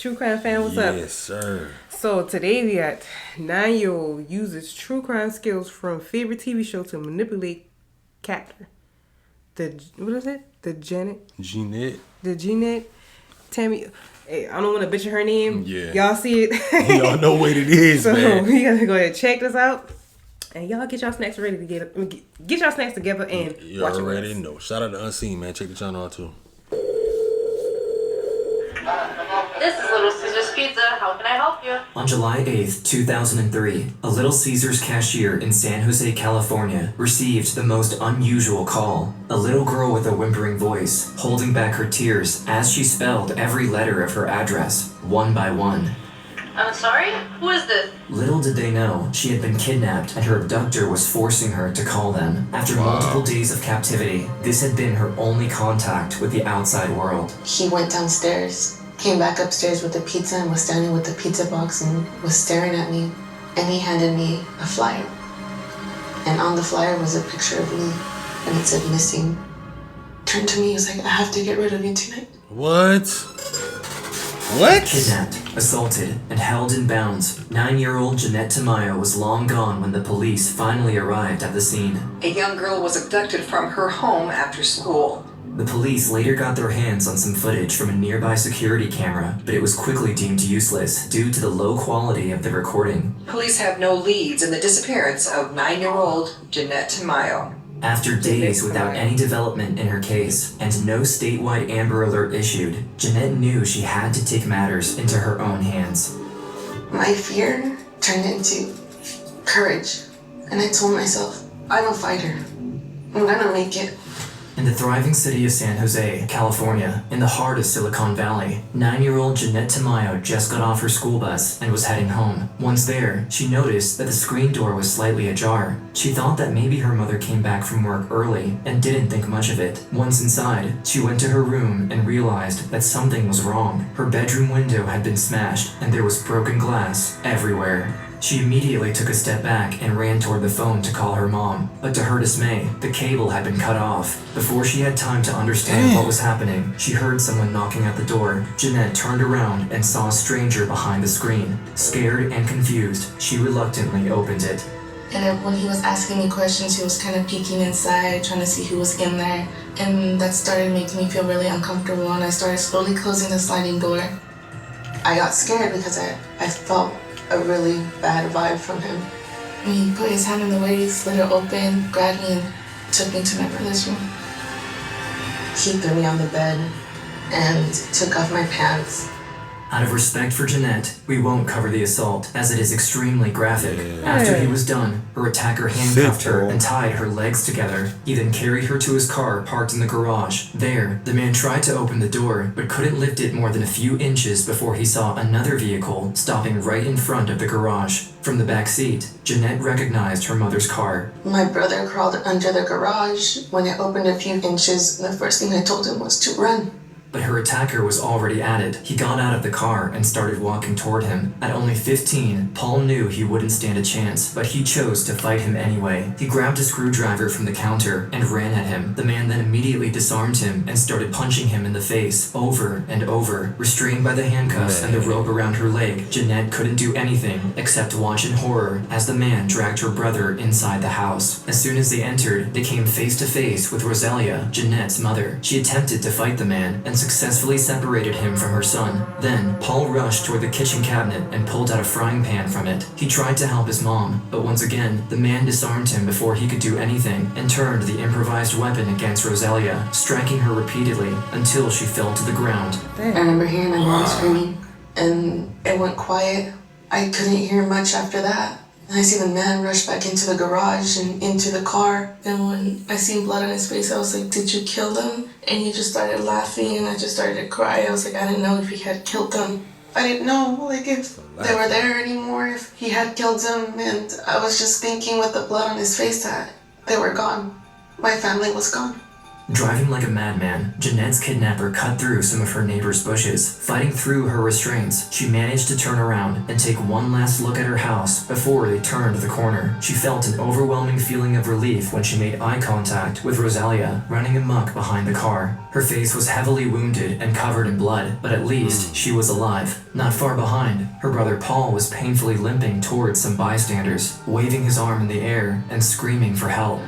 True crime fan, what's up? Yes, sir. So today we got 9-year-old uses true crime skills from favorite TV show to manipulate Captor. What is it? The Jeannette. Jeannette. Tamayo. Hey, I don't want to butcher her name. Yeah. Y'all see it? Y'all know what it is, so man. we gotta go ahead and check this out. And y'all get y'all snacks ready to get y'all snacks together and You watch it. already know. Shout out to Unseen, man. Check the channel out too. This is Little Caesars Pizza. How can I help you? On July 8th, 2003, a Little Caesars cashier in San Jose, California, received the most unusual call. A little girl with a whimpering voice, holding back her tears as she spelled every letter of her address, one by one. I'm sorry? Who is this? Little did they know, she had been kidnapped and her abductor was forcing her to call them. After multiple days of captivity, this had been her only contact with the outside world. He went downstairs, came back upstairs with the pizza and was standing with the pizza box and was staring at me. And he handed me a flyer. And on the flyer was a picture of me and it said missing. Turned to me, he was like, I have to get rid of you tonight. What? Kidnapped, assaulted, and held in bounds, 9-year-old Jeannette Tamayo was long gone when the police finally arrived at the scene. A young girl was abducted from her home after school. The police later got their hands on some footage from a nearby security camera, but it was quickly deemed useless due to the low quality of the recording. Police have no leads in the disappearance of 9-year-old Jeannette Tamayo. After days without any development in her case and no statewide Amber Alert issued, Jeannette knew she had to take matters into her own hands. My fear turned into courage. And I told myself, I'm a fighter. I'm gonna make it. In the thriving city of San Jose, California, in the heart of Silicon Valley, 9-year-old Jeannette Tamayo just got off her school bus and was heading home. Once there, she noticed that the screen door was slightly ajar. She thought that maybe her mother came back from work early and didn't think much of it. Once inside, she went to her room and realized that something was wrong. Her bedroom window had been smashed and there was broken glass everywhere. She immediately took a step back and ran toward the phone to call her mom, but to her dismay, the cable had been cut off. Before she had time to understand what was happening, she heard someone knocking at the door. Jeannette turned around and saw a stranger behind the screen. Scared and confused, she reluctantly opened it. And when he was asking me questions, he was kind of peeking inside, trying to see who was in there. And that started making me feel really uncomfortable, and I started slowly closing the sliding door. I got scared because I felt a really bad vibe from him. When he put his hand in the way, he slid it open, grabbed me, and took me to my brother's room. He threw me on the bed and took off my pants. Out of respect for Jeannette, we won't cover the assault, as it is extremely graphic. After he was done, her attacker handcuffed her and tied her legs together. He then carried her to his car parked in the garage. There, the man tried to open the door, but couldn't lift it more than a few inches before he saw another vehicle stopping right in front of the garage. From the back seat, Jeannette recognized her mother's car. My brother crawled under the garage. When it opened a few inches, the first thing I told him was to run. But her attacker was already at it. He got out of the car and started walking toward him. At only 15, Paul knew he wouldn't stand a chance, but he chose to fight him anyway. He grabbed a screwdriver from the counter and ran at him. The man then immediately disarmed him and started punching him in the face over and over. Restrained by the handcuffs and the rope around her leg, Jeannette couldn't do anything except watch in horror as the man dragged her brother inside the house. As soon as they entered, they came face to face with Rosalia, Jeannette's mother. She attempted to fight the man and successfully separated him from her son. Then, Paul rushed toward the kitchen cabinet and pulled out a frying pan from it. He tried to help his mom, but once again, the man disarmed him before he could do anything and turned the improvised weapon against Rosalia, striking her repeatedly until she fell to the ground. I remember hearing my mom screaming, and it went quiet. I couldn't hear much after that. And I see the man rush back into the garage and into the car. And when I seen blood on his face, I was like, did you kill them? And he just started laughing and I just started to cry. I was like, I didn't know if he had killed them. I didn't know, like, if they were there anymore, if he had killed them. And I was just thinking with the blood on his face that they were gone. My family was gone. Driving like a madman, Jeanette's kidnapper cut through some of her neighbor's bushes. Fighting through her restraints, she managed to turn around and take one last look at her house before they turned the corner. She felt an overwhelming feeling of relief when she made eye contact with Rosalia, running amok behind the car. Her face was heavily wounded and covered in blood, but at least she was alive. Not far behind, her brother Paul was painfully limping towards some bystanders, waving his arm in the air and screaming for help.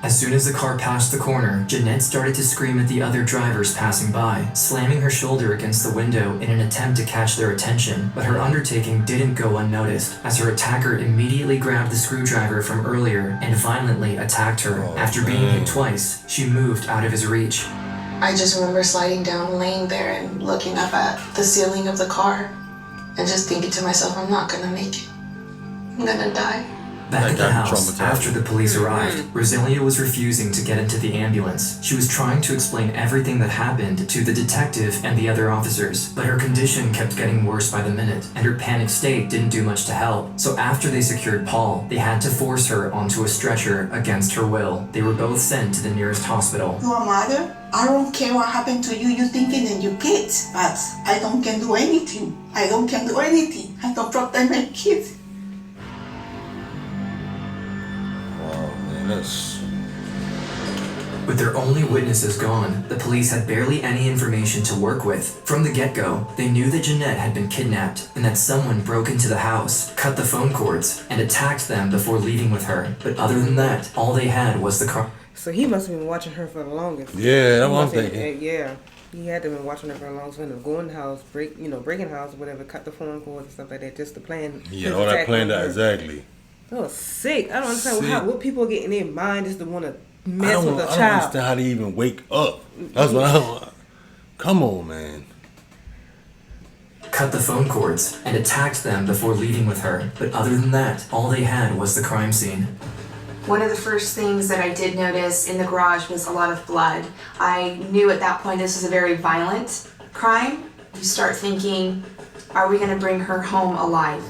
As soon as the car passed the corner, Jeannette started to scream at the other drivers passing by, slamming her shoulder against the window in an attempt to catch their attention, but her undertaking didn't go unnoticed, as her attacker immediately grabbed the screwdriver from earlier and violently attacked her. After being hit twice, she moved out of his reach. I just remember sliding down, laying there and looking up at the ceiling of the car and just thinking to myself, I'm not gonna make it. I'm gonna die. Back at the house, after the police arrived, Rosalia was refusing to get into the ambulance. She was trying to explain everything that happened to the detective and the other officers, but her condition kept getting worse by the minute, and her panicked state didn't do much to help. So after they secured Paul, they had to force her onto a stretcher against her will. They were both sent to the nearest hospital. Your mother? I don't care what happened to you, you thinking and your kids, but I don't can do anything. I don't can do anything. I don't protect my kids. With their only witnesses gone, the police had barely any information to work with. From the get-go, they knew that Jeannette had been kidnapped and that someone broke into the house, cut the phone cords, and attacked them before leaving with her. But other than that, all they had was the car. So he must have been watching her for the longest. Yeah, that's what I'm thinking. Yeah. He had to have been watching her for a long time. Go in the house, breaking the house, whatever, cut the phone cords and stuff like that, just to plan. Yeah, all that planned out exactly. That was sick. I don't understand what people get in their mind just to want to mess with a child. I don't understand how they even wake up. That's what I don't. Come on, man. Cut the phone cords and attacked them before leaving with her. But other than that, all they had was the crime scene. One of the first things that I did notice in the garage was a lot of blood. I knew at that point this was a very violent crime. You start thinking, are we going to bring her home alive?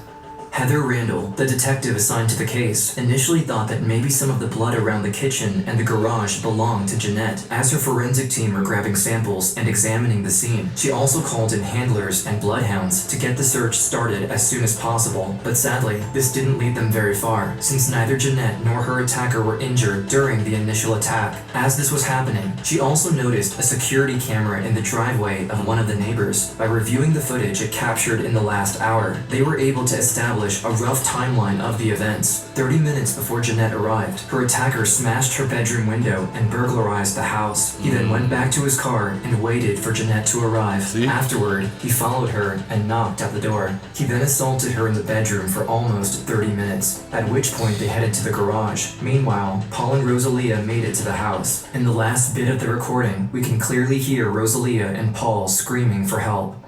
Heather Randall, the detective assigned to the case, initially thought that maybe some of the blood around the kitchen and the garage belonged to Jeannette. As her forensic team were grabbing samples and examining the scene, she also called in handlers and bloodhounds to get the search started as soon as possible. But sadly, this didn't lead them very far, since neither Jeannette nor her attacker were injured during the initial attack. As this was happening, she also noticed a security camera in the driveway of one of the neighbors. By reviewing the footage it captured in the last hour, they were able to establish a rough timeline of the events. 30 minutes before Jeannette arrived, her attacker smashed her bedroom window and burglarized the house. He then went back to his car and waited for Jeannette to arrive. Afterward, he followed her and knocked at the door. He then assaulted her in the bedroom for almost 30 minutes, at which point they headed to the garage. Meanwhile, Paul and Rosalia made it to the house. In the last bit of the recording, we can clearly hear Rosalia and Paul screaming for help.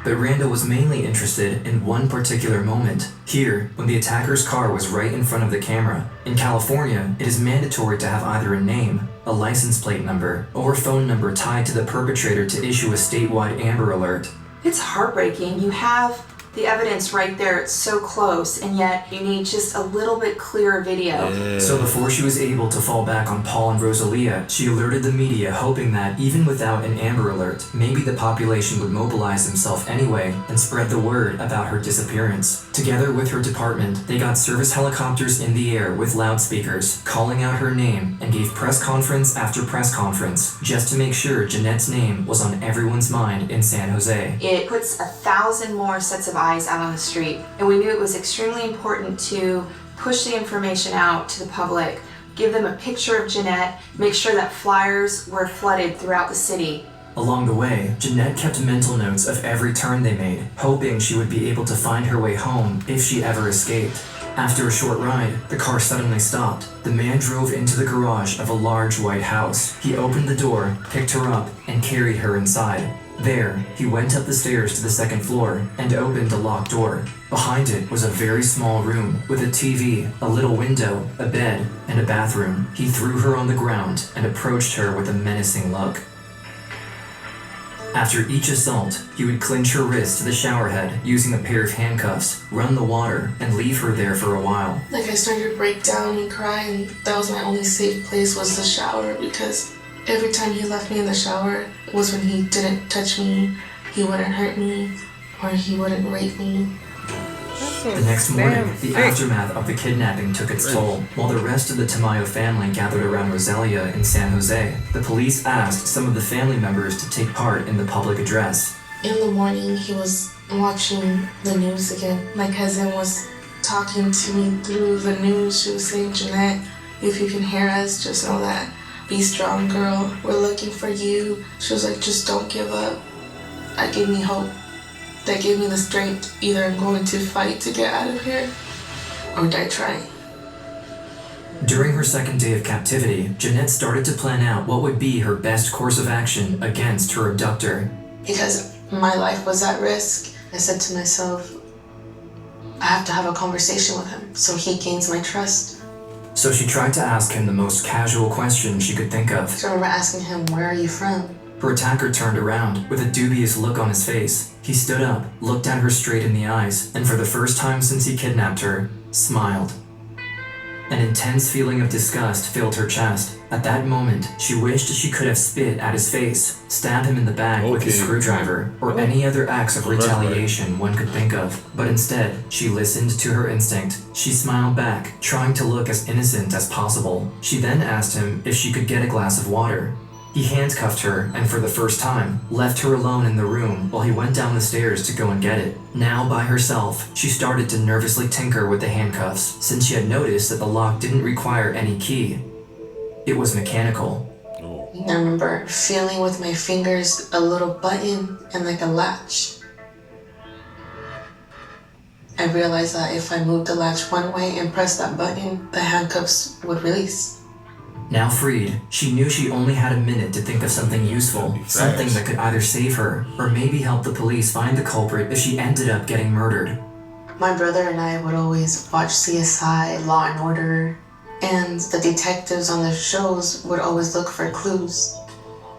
But Randall was mainly interested in one particular moment. Here, when the attacker's car was right in front of the camera. In California, it is mandatory to have either a name, a license plate number, or phone number tied to the perpetrator to issue a statewide Amber Alert. It's heartbreaking. You have the evidence right there, it's so close, and yet you need just a little bit clearer video. Yeah. So before she was able to fall back on Paul and Rosalia, she alerted the media, hoping that, even without an Amber Alert, maybe the population would mobilize themselves anyway and spread the word about her disappearance. Together with her department, they got service helicopters in the air with loudspeakers, calling out her name, and gave press conference after press conference, just to make sure Jeanette's name was on everyone's mind in San Jose. It puts 1,000 more sets of eyes out on the street, and we knew it was extremely important to push the information out to the public, give them a picture of Jeannette, make sure that flyers were flooded throughout the city. Along the way, Jeannette kept mental notes of every turn they made, hoping she would be able to find her way home if she ever escaped. After a short ride, the car suddenly stopped. The man drove into the garage of a large white house. He opened the door, picked her up, and carried her inside. There, he went up the stairs to the second floor and opened a locked door. Behind it was a very small room with a TV, a little window, a bed, and a bathroom. He threw her on the ground and approached her with a menacing look. After each assault, he would clinch her wrist to the shower head using a pair of handcuffs, run the water, and leave her there for a while. Like I started to break down and cry, and that was my only safe place was the shower, because every time he left me in the shower was when he didn't touch me, he wouldn't hurt me, or he wouldn't rape me. The next morning, the aftermath of the kidnapping took its toll. While the rest of the Tamayo family gathered around Rosalia in San Jose, the police asked some of the family members to take part in the public address. In the morning, he was watching the news again. My cousin was talking to me through the news. She was saying, Jeannette, if you can hear us, just know that. Be strong, girl. We're looking for you. She was like, just don't give up. That gave me hope. That gave me the strength. Either I'm going to fight to get out of here or die trying. During her second day of captivity, Jeannette started to plan out what would be her best course of action against her abductor. Because my life was at risk, I said to myself, I have to have a conversation with him so he gains my trust. So she tried to ask him the most casual question she could think of. So I remember asking him, where are you from? Her attacker turned around with a dubious look on his face. He stood up, looked at her straight in the eyes, and for the first time since he kidnapped her, smiled. An intense feeling of disgust filled her chest. At that moment, she wished she could have spit at his face, stabbed him in the back with a screwdriver, or any other acts of retaliation one could think of. But instead, she listened to her instinct. She smiled back, trying to look as innocent as possible. She then asked him if she could get a glass of water. He handcuffed her and for the first time, left her alone in the room while he went down the stairs to go and get it. Now by herself, she started to nervously tinker with the handcuffs since she had noticed that the lock didn't require any key. It was mechanical. I remember feeling with my fingers a little button and like a latch. I realized that if I moved the latch one way and pressed that button, the handcuffs would release. Now freed, she knew she only had a minute to think of something useful, something that could either save her or maybe help the police find the culprit if she ended up getting murdered. My brother and I would always watch CSI, Law and Order, and the detectives on the shows would always look for clues.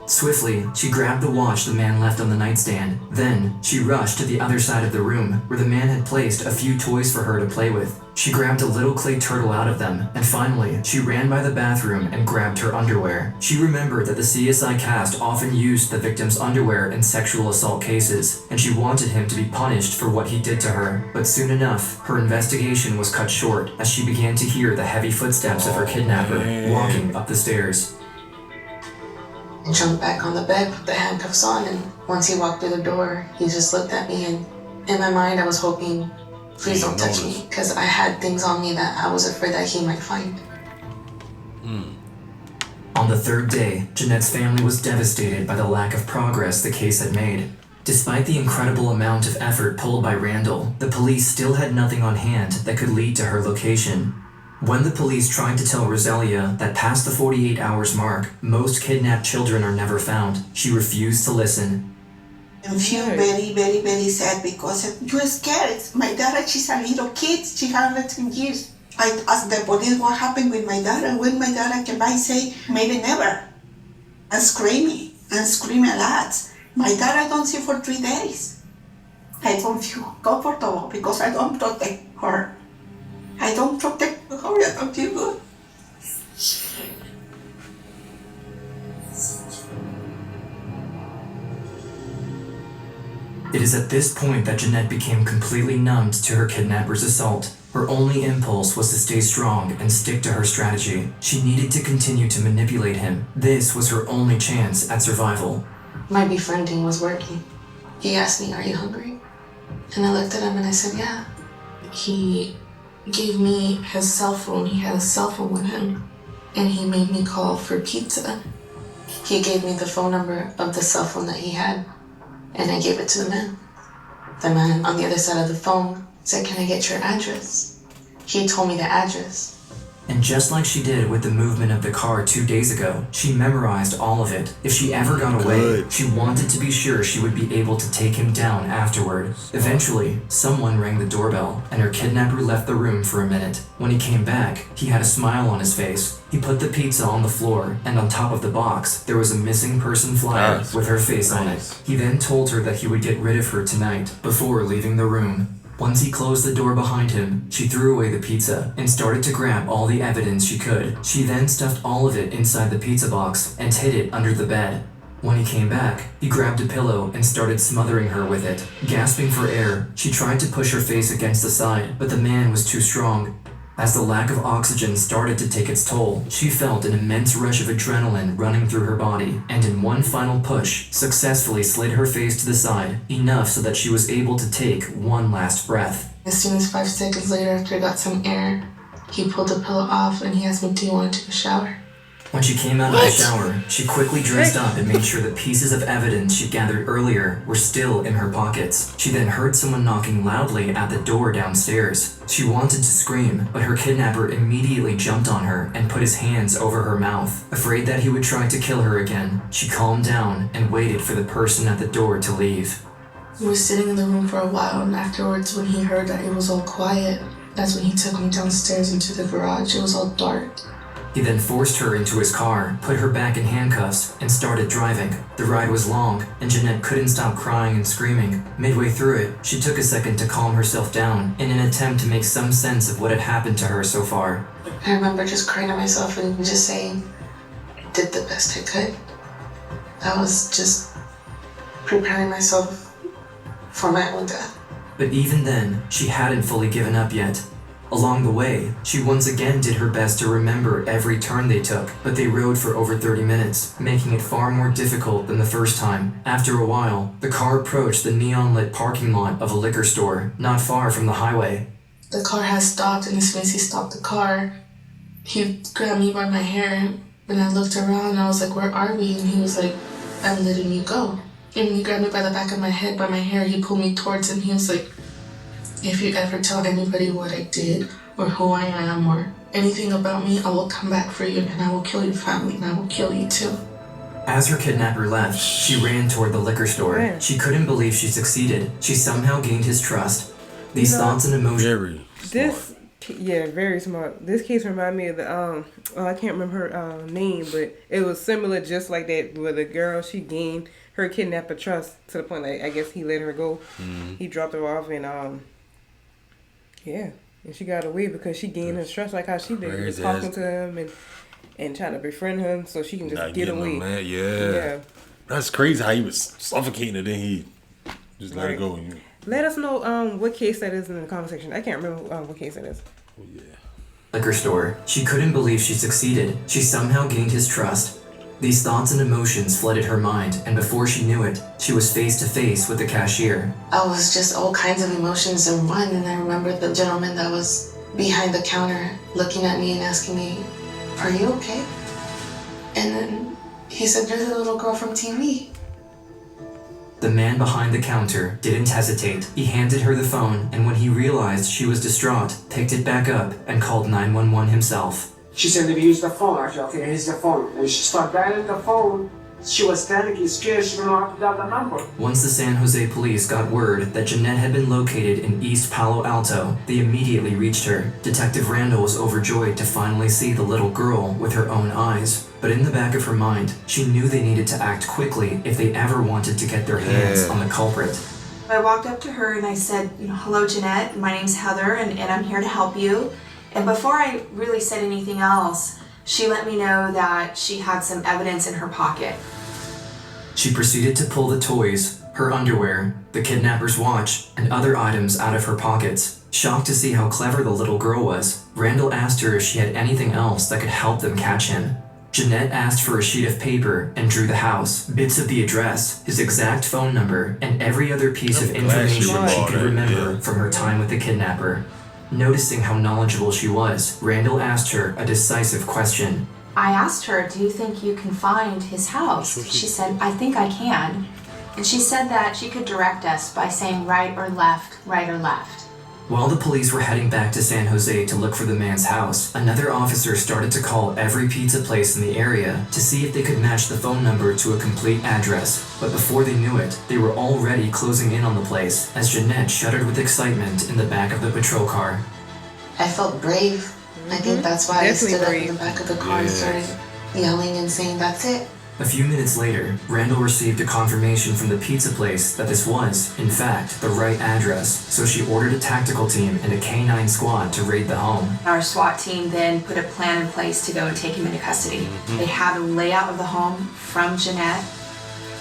Swiftly, she grabbed the watch the man left on the nightstand. Then, she rushed to the other side of the room, where the man had placed a few toys for her to play with. She grabbed a little clay turtle out of them, and finally, she ran by the bathroom and grabbed her underwear. She remembered that the CSI cast often used the victim's underwear in sexual assault cases, and she wanted him to be punished for what he did to her. But soon enough, her investigation was cut short as she began to hear the heavy footsteps of her kidnapper walking up the stairs. I jumped back on the bed, put the handcuffs on, and once he walked through the door, he just looked at me, and in my mind I was hoping, please don't touch me, because I had things on me that I was afraid that he might find. On the third day, Jeanette's family was devastated by the lack of progress the case had made. Despite the incredible amount of effort pulled by Randall, the police still had nothing on hand that could lead to her location. When the police tried to tell Rosalia that past the 48 hours mark, most kidnapped children are never found, she refused to listen. I feel very, very, very sad because you're scared. My daughter, she's a little kid. She has 11 years. I asked the police what happened with my daughter. When my daughter came by, say, maybe never. And screaming a lot. My daughter I don't see for 3 days. I don't feel comfortable because I don't protect her. I don't protect her. I don't feel good. It is at this point that Jeannette became completely numbed to her kidnapper's assault. Her only impulse was to stay strong and stick to her strategy. She needed to continue to manipulate him. This was her only chance at survival. My befriending was working. He asked me, are you hungry? And I looked at him and I said, yeah. He gave me his cell phone. He had a cell phone with him. And he made me call for pizza. He gave me the phone number of the cell phone that he had. And I gave it to the man. The man on the other side of the phone said, can I get your address? He told me the address. And just like she did with the movement of the car 2 days ago, she memorized all of it. If she ever got away, she wanted to be sure she would be able to take him down afterward. Eventually, someone rang the doorbell, and her kidnapper left the room for a minute. When he came back, he had a smile on his face. He put the pizza on the floor, and on top of the box, there was a missing person flyer with her face on it. He then told her that he would get rid of her tonight, before leaving the room. Once he closed the door behind him, she threw away the pizza and started to grab all the evidence she could. She then stuffed all of it inside the pizza box and hid it under the bed. When he came back, he grabbed a pillow and started smothering her with it. Gasping for air, she tried to push her face against the side, but the man was too strong. As the lack of oxygen started to take its toll, she felt an immense rush of adrenaline running through her body, and in one final push, successfully slid her face to the side, enough so that she was able to take one last breath. As soon as 5 seconds later, after I got some air, he pulled the pillow off and he asked me, "Do you want to take a shower?" When she came out of the shower, she quickly dressed up and made sure the pieces of evidence she gathered earlier were still in her pockets. She then heard someone knocking loudly at the door downstairs. She wanted to scream, but her kidnapper immediately jumped on her and put his hands over her mouth. Afraid that he would try to kill her again, she calmed down and waited for the person at the door to leave. We were sitting in the room for a while, and afterwards, when he heard that it was all quiet, that's when he took me downstairs into the garage. It was all dark. He then forced her into his car, put her back in handcuffs, and started driving. The ride was long, and Jeannette couldn't stop crying and screaming. Midway through it, she took a second to calm herself down in an attempt to make some sense of what had happened to her so far. I remember just crying to myself and just saying, I did the best I could. I was just preparing myself for my own death. But even then, she hadn't fully given up yet. Along the way, she once again did her best to remember every turn they took, but they rode for over 30 minutes, making it far more difficult than the first time. After a while, the car approached the neon-lit parking lot of a liquor store, not far from the highway. The car had stopped, and as soon as he stopped the car, he grabbed me by my hair, and I looked around, and I was like, "Where are we?" And he was like, "I'm letting you go." And he grabbed me by the back of my head, by my hair, he pulled me towards him, he was like, "If you ever tell anybody what I did, or who I am, or anything about me, I will come back for you, and I will kill your family, and I will kill you too." As her kidnapper left, she ran toward the liquor store. Man. She couldn't believe she succeeded. She somehow gained his trust. These thoughts and emotions... Very smart. This case reminded me of the I can't remember her name, but it was similar, just like that, where the girl, she gained her kidnapper trust to the point that I guess he let her go. Mm-hmm. He dropped her off, and and she got away because she gained his trust, like how she did, was talking to him and trying to befriend him so she can just get away. Yeah. That's crazy how he was suffocating and then he just let her go. Let us know what case that is in the comment section. I can't remember what case that is. Oh, yeah. Liquor store. She couldn't believe she succeeded. She somehow gained his trust. These thoughts and emotions flooded her mind, and before she knew it, she was face to face with the cashier. I was just all kinds of emotions in one, and I remember the gentleman that was behind the counter looking at me and asking me, "Are you okay?" And then he said, "You're the little girl from TV." The man behind the counter didn't hesitate. He handed her the phone, and when he realized she was distraught, picked it back up and called 911 himself. She said, "Let me use the phone." I said, "Okay, here's the phone." And she started dialing the phone. She was panicking, scared. She didn't know how to dial the number. Once the San Jose police got word that Jeannette had been located in East Palo Alto, they immediately reached her. Detective Randall was overjoyed to finally see the little girl with her own eyes. But in the back of her mind, she knew they needed to act quickly if they ever wanted to get their hands on the culprit. I walked up to her and I said, "Hello, Jeannette. My name's Heather, and I'm here to help you." And before I really said anything else, she let me know that she had some evidence in her pocket. She proceeded to pull the toys, her underwear, the kidnapper's watch, and other items out of her pockets. Shocked to see how clever the little girl was, Randall asked her if she had anything else that could help them catch him. Jeannette asked for a sheet of paper and drew the house, bits of the address, his exact phone number, and every other piece of information she could remember from her time with the kidnapper. Noticing how knowledgeable she was, Randall asked her a decisive question. I asked her, "Do you think you can find his house?" She said, "I think I can." And she said that she could direct us by saying right or left, right or left. While the police were heading back to San Jose to look for the man's house, another officer started to call every pizza place in the area to see if they could match the phone number to a complete address. But before they knew it, they were already closing in on the place as Jeannette shuddered with excitement in the back of the patrol car. I felt brave. I think that's why Definitely I stood brave. up in the back of the car and started yelling and saying, "That's it." A few minutes later, Randall received a confirmation from the pizza place that this was, in fact, the right address, so she ordered a tactical team and a K-9 squad to raid the home. Our SWAT team then put a plan in place to go and take him into custody. They had a layout of the home from Jeannette,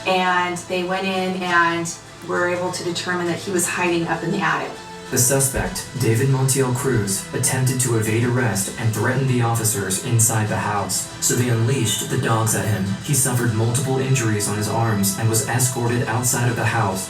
and they went in and were able to determine that he was hiding up in the attic. The suspect, David Montiel Cruz, attempted to evade arrest and threatened the officers inside the house, so they unleashed the dogs at him. He suffered multiple injuries on his arms and was escorted outside of the house.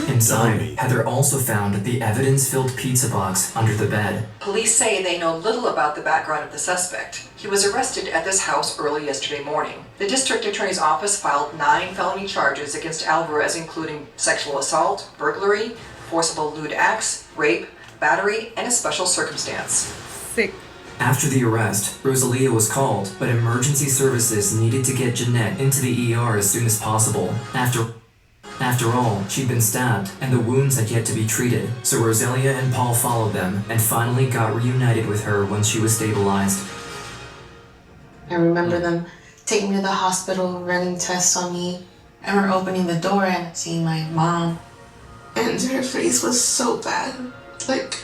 Inside, Heather also found the evidence-filled pizza box under the bed. Police say they know little about the background of the suspect. He was arrested at this house early yesterday morning. The district attorney's office filed 9 felony charges against Alvarez, including sexual assault, burglary, forcible lewd acts, rape, battery, and a special circumstance. Sick. After the arrest, Rosalia was called, but emergency services needed to get Jeannette into the ER as soon as possible. After all, she'd been stabbed, and the wounds had yet to be treated, so Rosalia and Paul followed them and finally got reunited with her once she was stabilized. I remember them taking me to the hospital, running tests on me. I remember opening the door and seeing my mom. And her face was so bad. Like,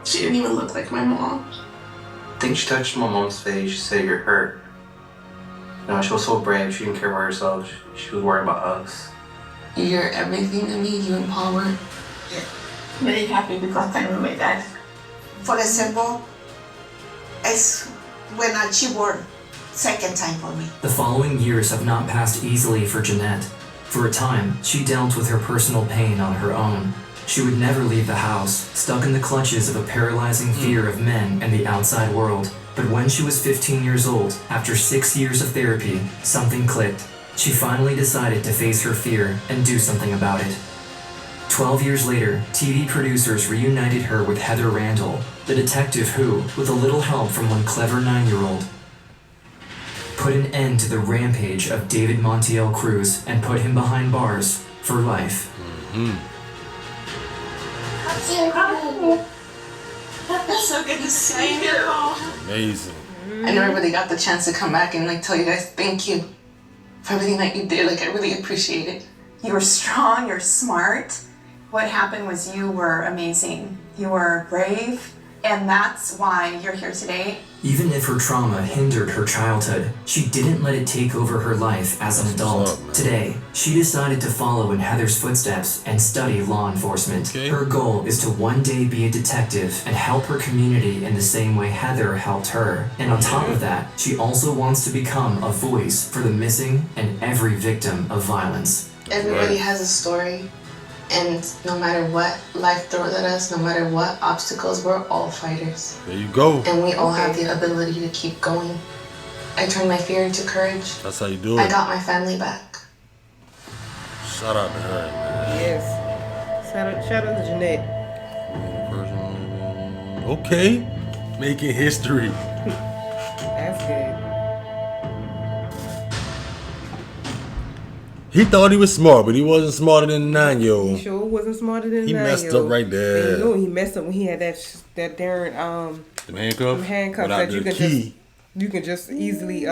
she didn't even look like my mom. I think she touched my mom's face. She said, "You're hurt." You know, she was so brave. She didn't care about herself. She was worried about us. You're everything to me, you and Paul were. Yeah. Very happy because I know my dad. For example, it's when she born, second time for me. The following years have not passed easily for Jeannette. For a time, she dealt with her personal pain on her own. She would never leave the house, stuck in the clutches of a paralyzing fear of men and the outside world. But when she was 15 years old, after 6 years of therapy, something clicked. She finally decided to face her fear and do something about it. 12 years later, TV producers reunited her with Heather Randall, the detective who, with a little help from one clever 9-year-old, put an end to the rampage of David Montiel Cruz and put him behind bars for life. That's so good to see you. Amazing. I never really got the chance to come back and tell you guys thank you for everything that you did. I really appreciate it. You were strong, you're smart. What happened was you were amazing. You were brave, and that's why you're here today. Even if her trauma hindered her childhood, she didn't let it take over her life as an adult. Today, she decided to follow in Heather's footsteps and study law enforcement. Her goal is to one day be a detective and help her community in the same way Heather helped her. And on top of that, she also wants to become a voice for the missing and every victim of violence. Everybody has a story. And no matter what life throws at us, no matter what obstacles, we're all fighters. There you go. And we all have the ability to keep going. I turned my fear into courage. That's how you do it. I got my family back. Shout out to her, man. Yes. Shout out to Jeannette. Okay. Making history. That's good. He thought he was smart, but he wasn't smarter than the 9-year-old. He sure wasn't smarter than the 9-year-old. He messed up right there. And you know he messed up when he had that darn Them handcuffs? them handcuffs Without that the key. you can just easily